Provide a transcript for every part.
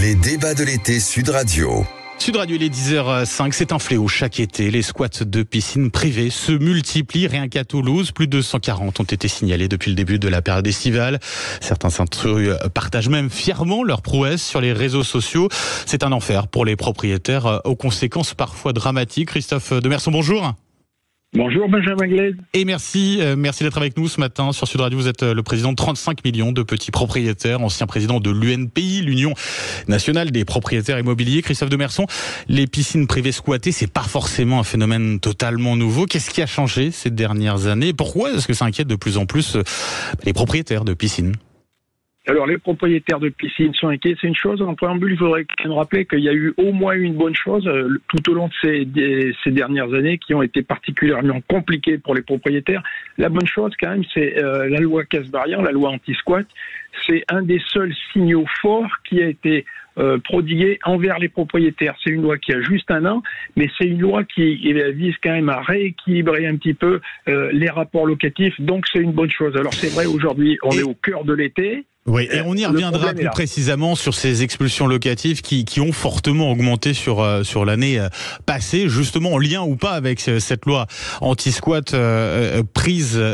Les débats de l'été Sud Radio. Sud Radio, il est 10h05, c'est un fléau chaque été. Les squats de piscines privées se multiplient. Rien qu'à Toulouse, plus de 140 ont été signalés depuis le début de la période estivale. Certains intrus partagent même fièrement leurs prouesses sur les réseaux sociaux. C'est un enfer pour les propriétaires, aux conséquences parfois dramatiques. Christophe Demerson, bonjour. Bonjour Benjamin Glaise. Et merci d'être avec nous ce matin sur Sud Radio. Vous êtes le président de 35 millions de petits propriétaires, ancien président de l'UNPI, l'Union nationale des propriétaires immobiliers. Christophe Demerson, les piscines privées squattées, c'est pas forcément un phénomène totalement nouveau. Qu'est-ce qui a changé ces dernières années? Pourquoi est-ce que ça inquiète de plus en plus les propriétaires de piscines? Alors, les propriétaires de piscines sont inquiets, c'est une chose. En préambule, il faudrait quand même rappeler qu'il y a eu au moins une bonne chose tout au long de ces dernières années qui ont été particulièrement compliquées pour les propriétaires. La bonne chose, quand même, c'est la loi Kasbarian, la loi anti-squat. C'est un des seuls signaux forts qui a été prodigué envers les propriétaires. C'est une loi qui a juste un an, mais c'est une loi qui vise quand même à rééquilibrer un petit peu les rapports locatifs. Donc, c'est une bonne chose. Alors, c'est vrai, aujourd'hui, on est au cœur de l'été. Oui, et on y reviendra plus précisément sur ces expulsions locatives qui ont fortement augmenté sur l'année passée, justement en lien ou pas avec cette loi anti-squat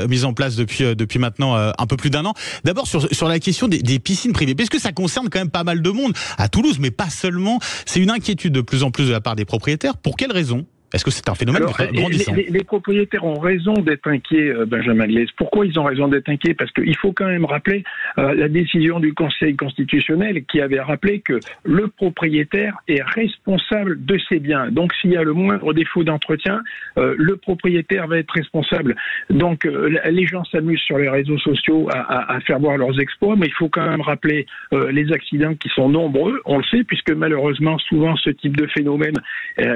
mise en place depuis maintenant un peu plus d'un an. D'abord sur la question des piscines privées, parce que ça concerne quand même pas mal de monde à Toulouse, mais pas seulement. C'est une inquiétude de plus en plus de la part des propriétaires. Pour quelles raisons ? Est-ce que c'est un phénomène grandissant ? Les propriétaires ont raison d'être inquiets, Benjamin Glaise. Pourquoi ils ont raison d'être inquiets ? Parce qu'il faut quand même rappeler la décision du Conseil constitutionnel qui avait rappelé que le propriétaire est responsable de ses biens. Donc s'il y a le moindre défaut d'entretien, le propriétaire va être responsable. Donc les gens s'amusent sur les réseaux sociaux à faire voir leurs exploits, mais il faut quand même rappeler les accidents qui sont nombreux, on le sait, puisque malheureusement souvent ce type de phénomène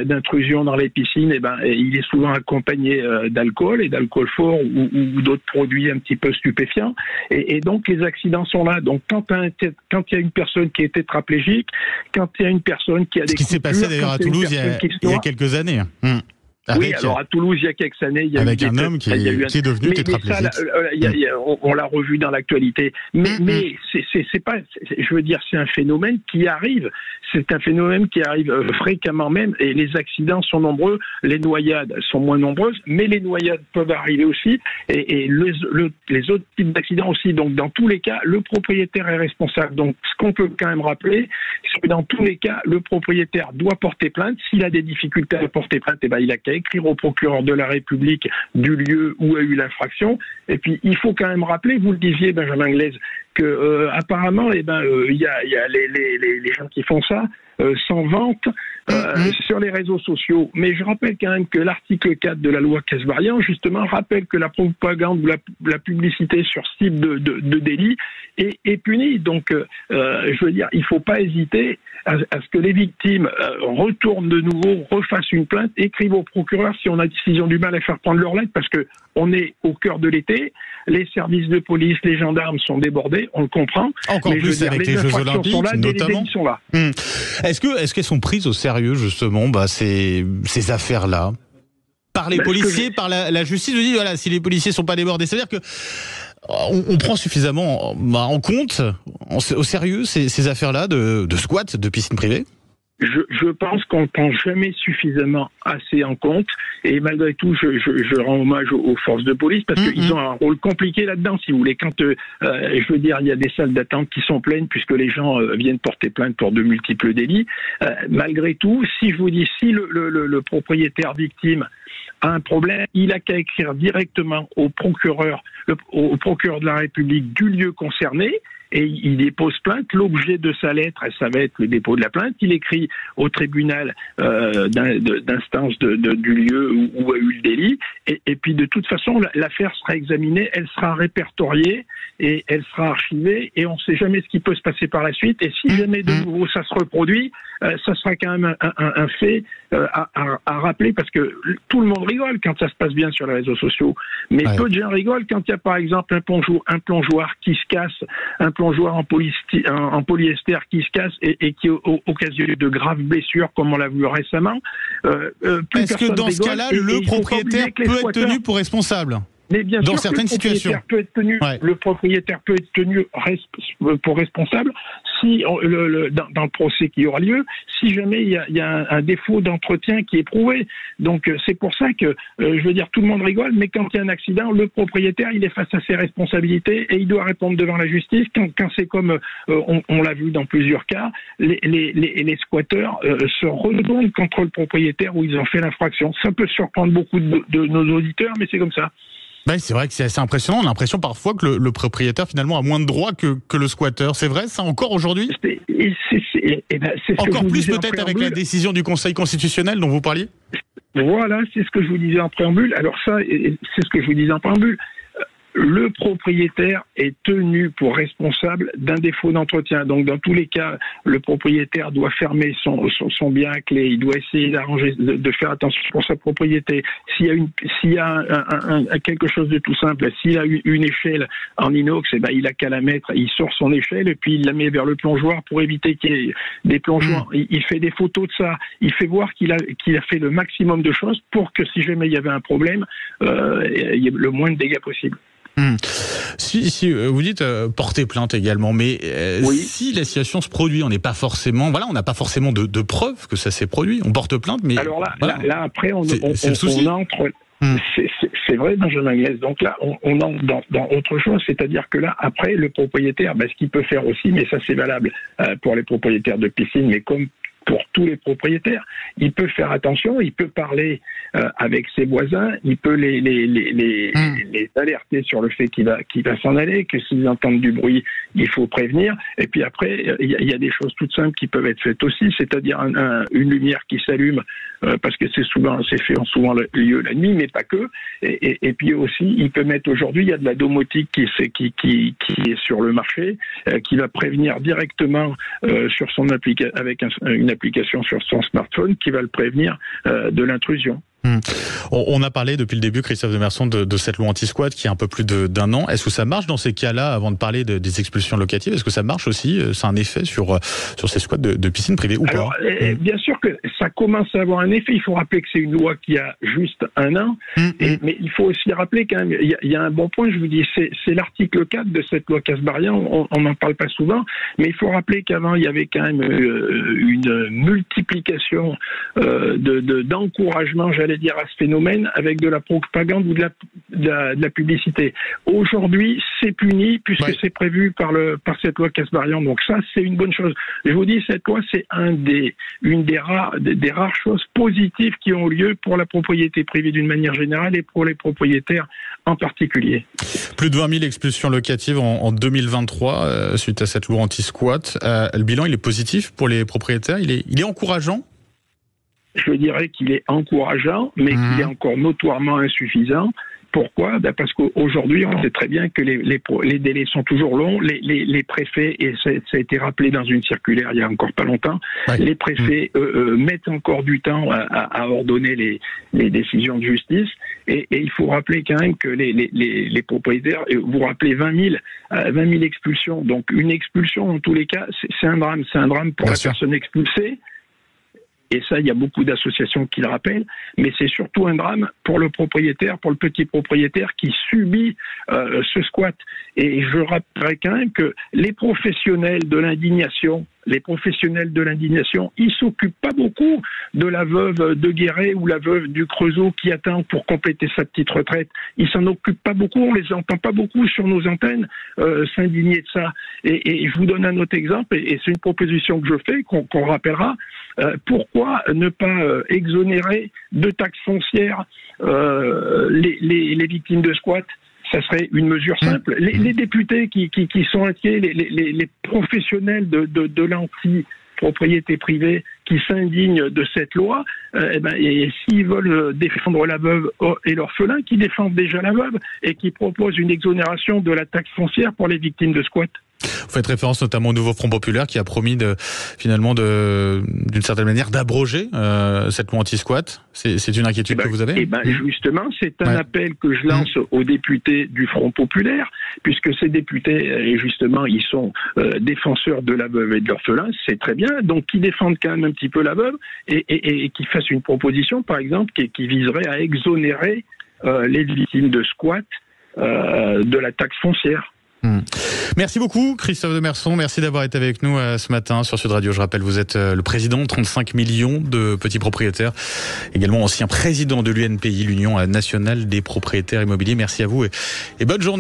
d'intrusion dans les piscines, il est souvent accompagné d'alcool et d'alcool fort ou d'autres produits un petit peu stupéfiants. Et donc, les accidents sont là. Donc, quand il y a une personne qui est tétraplégique, quand il y a une personne qui a des Ce qui s'est passé d'ailleurs à Toulouse il y a quelques années. Oui, alors à Toulouse, il y a quelques années, il y a avec un homme qui est devenu tétraplégique. On l'a revu dans l'actualité. Mais c'est pas, je veux dire, c'est un phénomène qui arrive. C'est un phénomène qui arrive fréquemment même, et les accidents sont nombreux. Les noyades sont moins nombreuses, mais les noyades peuvent arriver aussi, et les autres types d'accidents aussi. Donc, dans tous les cas, le propriétaire est responsable. Donc, ce qu'on peut quand même rappeler, c'est que dans tous les cas, le propriétaire doit porter plainte. S'il a des difficultés à porter plainte, il a qu'à écrire au procureur de la République du lieu où a eu l'infraction. Et puis, il faut quand même rappeler, vous le disiez, Benjamin Glaise, que apparemment, il y a les gens qui font ça sans vente sur les réseaux sociaux. Mais je rappelle quand même que l'article 4 de la loi Kasbarian, justement, rappelle que la propagande ou la publicité sur ce type de délit est punie. Donc, je veux dire, il ne faut pas hésiter à ce que les victimes retournent de nouveau, refassent une plainte, écrivent au procureur si on a du mal à faire prendre leur lettre, parce que on est au cœur de l'été, les services de police, les gendarmes sont débordés, on le comprend. Encore plus avec les Jeux Olympiques, notamment. Sont là. Est-ce qu'elles sont prises au sérieux, justement, ces affaires-là, par les policiers, par la justice? Je dis, voilà, si les policiers sont pas débordés, c'est-à-dire que on prend suffisamment en compte, au sérieux, ces affaires-là de squat, de piscines privées? Je pense qu'on ne prend jamais suffisamment assez en compte, et malgré tout, je rends hommage aux forces de police, parce qu'ils ont un rôle compliqué là-dedans, si vous voulez. Quand, je veux dire, il y a des salles d'attente qui sont pleines, puisque les gens viennent porter plainte pour de multiples délits. Malgré tout, si je vous dis, si le propriétaire victime a un problème, il a qu'à écrire directement au procureur de la République du lieu concerné, et il dépose plainte. L'objet de sa lettre, ça va être le dépôt de la plainte. Il écrit au tribunal d'instance du lieu où a eu le délit. Et puis, de toute façon, l'affaire sera examinée, elle sera répertoriée et elle sera archivée. Et on ne sait jamais ce qui peut se passer par la suite. Et si jamais de nouveau ça se reproduit, ça sera quand même un fait à rappeler, parce que tout le monde rigole quand ça se passe bien sur les réseaux sociaux. Mais peu de gens rigolent quand il y a, par exemple, un plongeoir qui se casse, un plongeoir en polyester qui se casse et qui occasionne de graves blessures, comme on l'a vu récemment. Est-ce que dans ce cas-là, le propriétaire peut être tenu pour responsable ? Mais bien dans sûr certaines situations. Le propriétaire peut être tenu pour responsable si dans le procès qui aura lieu, si jamais il y a un défaut d'entretien qui est prouvé. Donc c'est pour ça que je veux dire, tout le monde rigole, mais quand il y a un accident, le propriétaire il est face à ses responsabilités et il doit répondre devant la justice. Quand c'est comme on l'a vu dans plusieurs cas, les squatteurs se retournent contre le propriétaire où ils ont fait l'infraction. Ça peut surprendre beaucoup de nos auditeurs, mais c'est comme ça. Ben, c'est vrai que c'est assez impressionnant. On a l'impression parfois que le propriétaire finalement a moins de droits que le squatteur. C'est vrai ça encore aujourd'hui? Encore plus peut-être avec la décision du Conseil constitutionnel dont vous parliez? Voilà, c'est ce que je vous disais en préambule. Alors ça, c'est ce que je vous disais en préambule. Le propriétaire est tenu pour responsable d'un défaut d'entretien. Donc, dans tous les cas, le propriétaire doit fermer son bien à clé. Il doit essayer d'arranger, de faire attention pour sa propriété. S'il y a quelque chose de tout simple, s'il a une échelle en inox, eh ben, il a qu'à la mettre. Il sort son échelle et puis il la met vers le plongeoir pour éviter qu'il y ait des plongeoirs. Il fait des photos de ça. Il fait voir qu'il a fait le maximum de choses pour que si jamais il y avait un problème, il y ait le moins de dégâts possible. Si vous dites porter plainte également, mais oui. Si la situation se produit, on n'a pas forcément de preuves que ça s'est produit. On porte plainte, mais alors là après on entre. C'est vrai, Benjamin Glaise. Donc là, on entre dans autre chose, c'est-à-dire que là, après, le propriétaire, ce qu'il peut faire aussi, mais ça c'est valable pour les propriétaires de piscine, mais comme pour tous les propriétaires, il peut faire attention, il peut parler avec ses voisins, il peut les alerter sur le fait qu'il va s'en aller, que s'ils entendent du bruit, il faut prévenir. Et puis après, il y a des choses toutes simples qui peuvent être faites aussi, c'est-à-dire une lumière qui s'allume, parce que c'est fait souvent lieu la nuit, mais pas que. Et puis aussi, il peut mettre aujourd'hui, il y a de la domotique qui est sur le marché, qui va prévenir directement sur son application avec une application sur son smartphone qui va le prévenir de l'intrusion. On a parlé depuis le début, Christophe Demerson, de cette loi anti-squat qui a un peu plus d'1 an. Est-ce que ça marche dans ces cas-là, avant de parler des expulsions locatives? Est-ce que ça marche aussi? C'est un effet sur ces squats de piscine privée ou pas? Bien sûr que ça commence à avoir un effet. Il faut rappeler que c'est une loi qui a juste 1 an. Mais il faut aussi rappeler quand même, il y a un bon point, je vous dis, c'est l'article 4 de cette loi Kasbarian. On n'en parle pas souvent, mais il faut rappeler qu'avant, il y avait quand même une multiplication d'encouragement, j'allais dire, à ce phénomène avec de la propagande ou de la publicité. Aujourd'hui, c'est puni puisque c'est prévu par cette loi Kasbarian. Donc ça, c'est une bonne chose. Je vous dis, cette loi, c'est une des rares choses positives qui ont lieu pour la propriété privée d'une manière générale et pour les propriétaires en particulier. Plus de 20 000 expulsions locatives en 2023 suite à cette loi anti-squat. Le bilan, il est positif pour les propriétaires? Il est encourageant? Je dirais qu'il est encourageant, mais qu'il est encore notoirement insuffisant. Pourquoi? Parce qu'aujourd'hui, on sait très bien que les délais sont toujours longs. Les préfets, et ça a été rappelé dans une circulaire il y a encore pas longtemps, les préfets mettent encore du temps à ordonner les décisions de justice. Et il faut rappeler quand même que les propriétaires, vous rappelez 20 000 expulsions. Donc une expulsion, en tous les cas, c'est un drame. C'est un drame pour la personne expulsée. Et ça, il y a beaucoup d'associations qui le rappellent, mais c'est surtout un drame pour le propriétaire, pour le petit propriétaire qui subit ce squat. Et je rappellerai quand même que les professionnels de l'indignation, ils s'occupent pas beaucoup de la veuve de Guéret ou la veuve du Creusot qui attend pour compléter sa petite retraite. Ils s'en occupent pas beaucoup, on les entend pas beaucoup sur nos antennes s'indigner de ça. Et je vous donne un autre exemple, et c'est une proposition que je fais, qu'on rappellera. Pourquoi ne pas exonérer de taxes foncières les victimes de squat? Ça serait une mesure simple. Les députés qui sont inquiets, les professionnels de l'anti-propriété privée qui s'indignent de cette loi, et s'ils veulent défendre la veuve et l'orphelin, qui défendent déjà la veuve et qui proposent une exonération de la taxe foncière pour les victimes de squat. Vous faites référence notamment au nouveau Front Populaire qui a promis d'une certaine manière d'abroger cette loi anti-squat. C'est une inquiétude que vous avez? Justement, c'est un appel que je lance aux députés du Front Populaire, puisque ces députés, justement, ils sont défenseurs de la veuve et de l'orphelin, c'est très bien, donc qui défendent quand même un petit peu la veuve et qui fassent une proposition, par exemple, qui viserait à exonérer les victimes de squat de la taxe foncière. Merci beaucoup Christophe Demerson, merci d'avoir été avec nous ce matin sur Sud Radio. Je rappelle, vous êtes le président de 35 millions de petits propriétaires, également ancien président de l'UNPI, l'Union nationale des propriétaires immobiliers. Merci à vous et bonne journée.